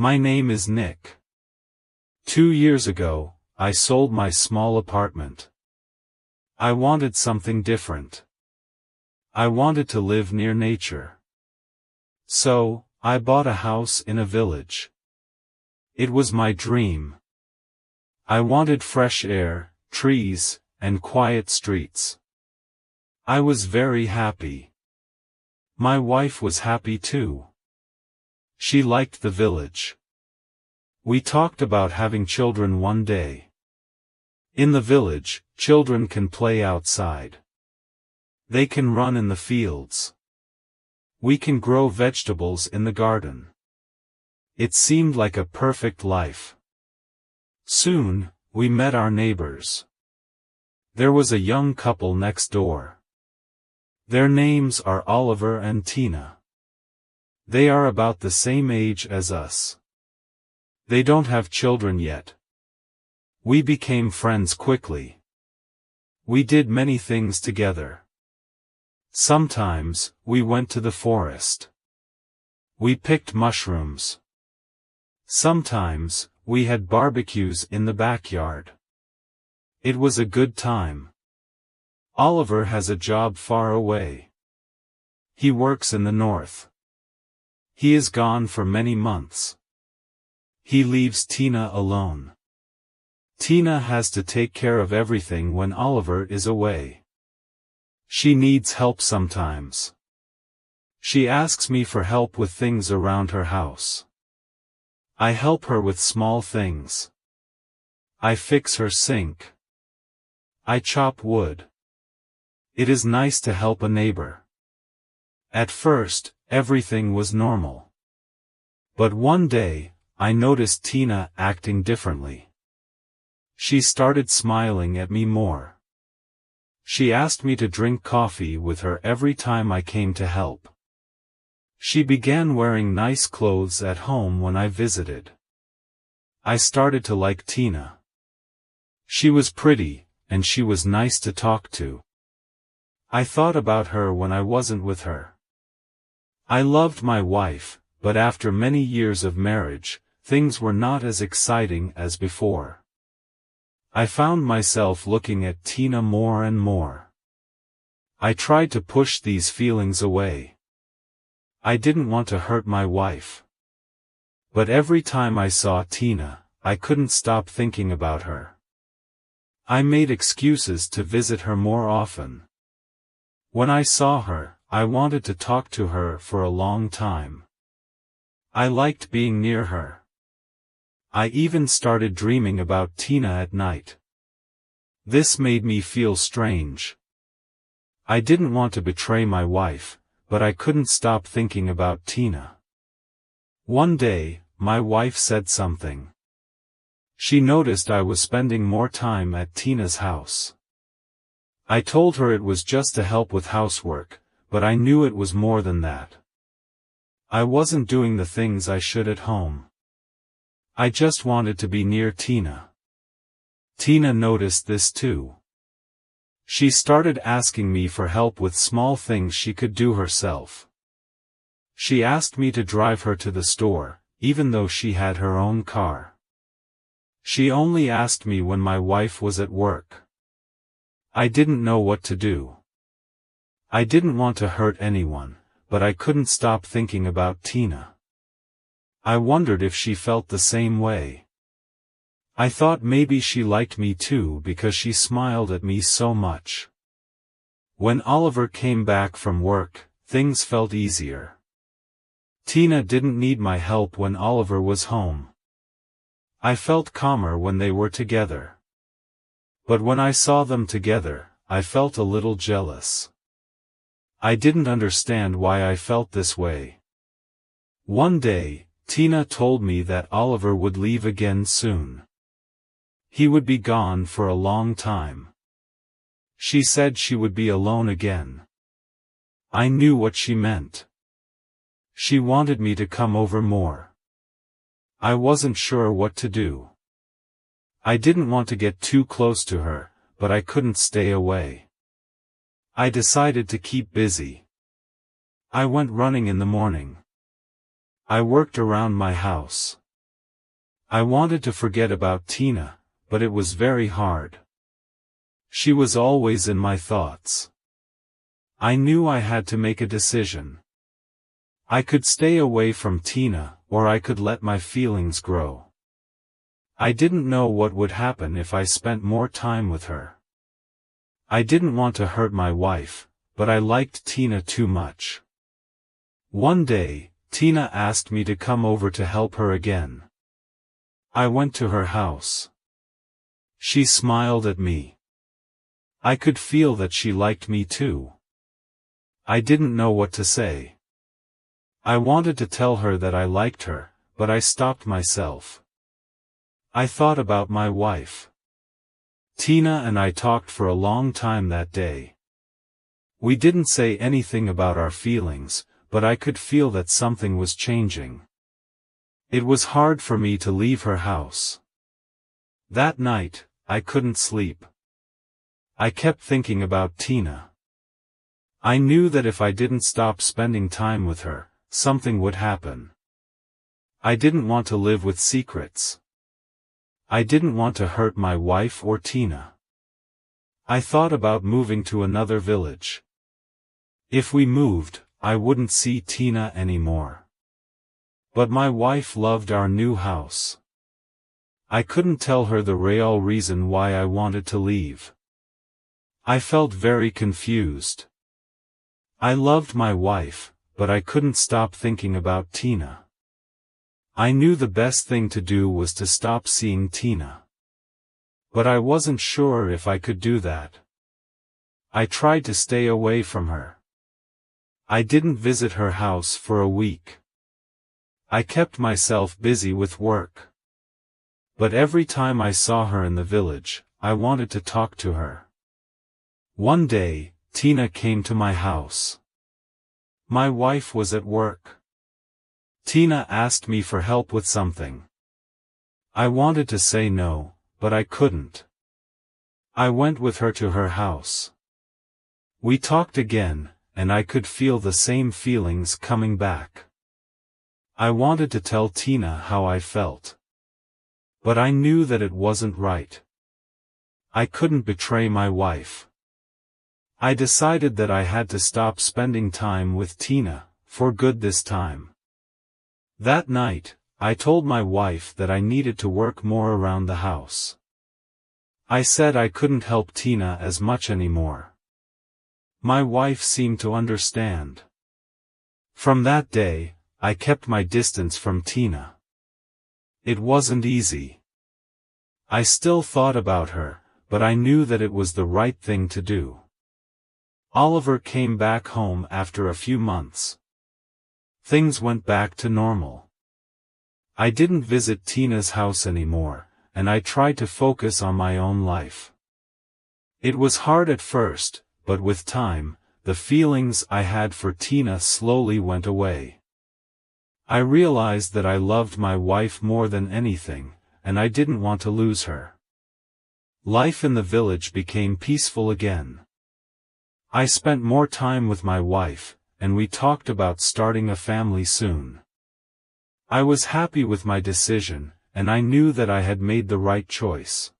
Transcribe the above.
My name is Nick. 2 years ago, I sold my small apartment. I wanted something different. I wanted to live near nature. So, I bought a house in a village. It was my dream. I wanted fresh air, trees, and quiet streets. I was very happy. My wife was happy too. She liked the village. We talked about having children one day. In the village, children can play outside. They can run in the fields. We can grow vegetables in the garden. It seemed like a perfect life. Soon, we met our neighbors. There was a young couple next door. Their names are Oliver and Tina. They are about the same age as us. They don't have children yet. We became friends quickly. We did many things together. Sometimes, we went to the forest. We picked mushrooms. Sometimes, we had barbecues in the backyard. It was a good time. Oliver has a job far away. He works in the north. He is gone for many months. He leaves Tina alone. Tina has to take care of everything when Oliver is away. She needs help sometimes. She asks me for help with things around her house. I help her with small things. I fix her sink. I chop wood. It is nice to help a neighbor. At first, everything was normal. But one day, I noticed Tina acting differently. She started smiling at me more. She asked me to drink coffee with her every time I came to help. She began wearing nice clothes at home when I visited. I started to like Tina. She was pretty, and she was nice to talk to. I thought about her when I wasn't with her. I loved my wife, but after many years of marriage, things were not as exciting as before. I found myself looking at Tina more and more. I tried to push these feelings away. I didn't want to hurt my wife. But every time I saw Tina, I couldn't stop thinking about her. I made excuses to visit her more often. When I saw her, I wanted to talk to her for a long time. I liked being near her. I even started dreaming about Tina at night. This made me feel strange. I didn't want to betray my wife, but I couldn't stop thinking about Tina. One day, my wife said something. She noticed I was spending more time at Tina's house. I told her it was just to help with housework, but I knew it was more than that. I wasn't doing the things I should at home. I just wanted to be near Tina. Tina noticed this too. She started asking me for help with small things she could do herself. She asked me to drive her to the store, even though she had her own car. She only asked me when my wife was at work. I didn't know what to do. I didn't want to hurt anyone, but I couldn't stop thinking about Tina. I wondered if she felt the same way. I thought maybe she liked me too because she smiled at me so much. When Oliver came back from work, things felt easier. Tina didn't need my help when Oliver was home. I felt calmer when they were together. But when I saw them together, I felt a little jealous. I didn't understand why I felt this way. One day, Tina told me that Oliver would leave again soon. He would be gone for a long time. She said she would be alone again. I knew what she meant. She wanted me to come over more. I wasn't sure what to do. I didn't want to get too close to her, but I couldn't stay away. I decided to keep busy. I went running in the morning. I worked around my house. I wanted to forget about Tina, but it was very hard. She was always in my thoughts. I knew I had to make a decision. I could stay away from Tina, or I could let my feelings grow. I didn't know what would happen if I spent more time with her. I didn't want to hurt my wife, but I liked Tina too much. One day, Tina asked me to come over to help her again. I went to her house. She smiled at me. I could feel that she liked me too. I didn't know what to say. I wanted to tell her that I liked her, but I stopped myself. I thought about my wife. Tina and I talked for a long time that day. We didn't say anything about our feelings, but I could feel that something was changing. It was hard for me to leave her house. That night, I couldn't sleep. I kept thinking about Tina. I knew that if I didn't stop spending time with her, something would happen. I didn't want to live with secrets. I didn't want to hurt my wife or Tina. I thought about moving to another village. If we moved, I wouldn't see Tina anymore. But my wife loved our new house. I couldn't tell her the real reason why I wanted to leave. I felt very confused. I loved my wife, but I couldn't stop thinking about Tina. I knew the best thing to do was to stop seeing Tina. But I wasn't sure if I could do that. I tried to stay away from her. I didn't visit her house for a week. I kept myself busy with work. But every time I saw her in the village, I wanted to talk to her. One day, Tina came to my house. My wife was at work. Tina asked me for help with something. I wanted to say no, but I couldn't. I went with her to her house. We talked again, and I could feel the same feelings coming back. I wanted to tell Tina how I felt. But I knew that it wasn't right. I couldn't betray my wife. I decided that I had to stop spending time with Tina, for good this time. That night, I told my wife that I needed to work more around the house. I said I couldn't help Tina as much anymore. My wife seemed to understand. From that day, I kept my distance from Tina. It wasn't easy. I still thought about her, but I knew that it was the right thing to do. Oliver came back home after a few months. Things went back to normal. I didn't visit Tina's house anymore, and I tried to focus on my own life. It was hard at first, but with time, the feelings I had for Tina slowly went away. I realized that I loved my wife more than anything, and I didn't want to lose her. Life in the village became peaceful again. I spent more time with my wife, and we talked about starting a family soon. I was happy with my decision, and I knew that I had made the right choice.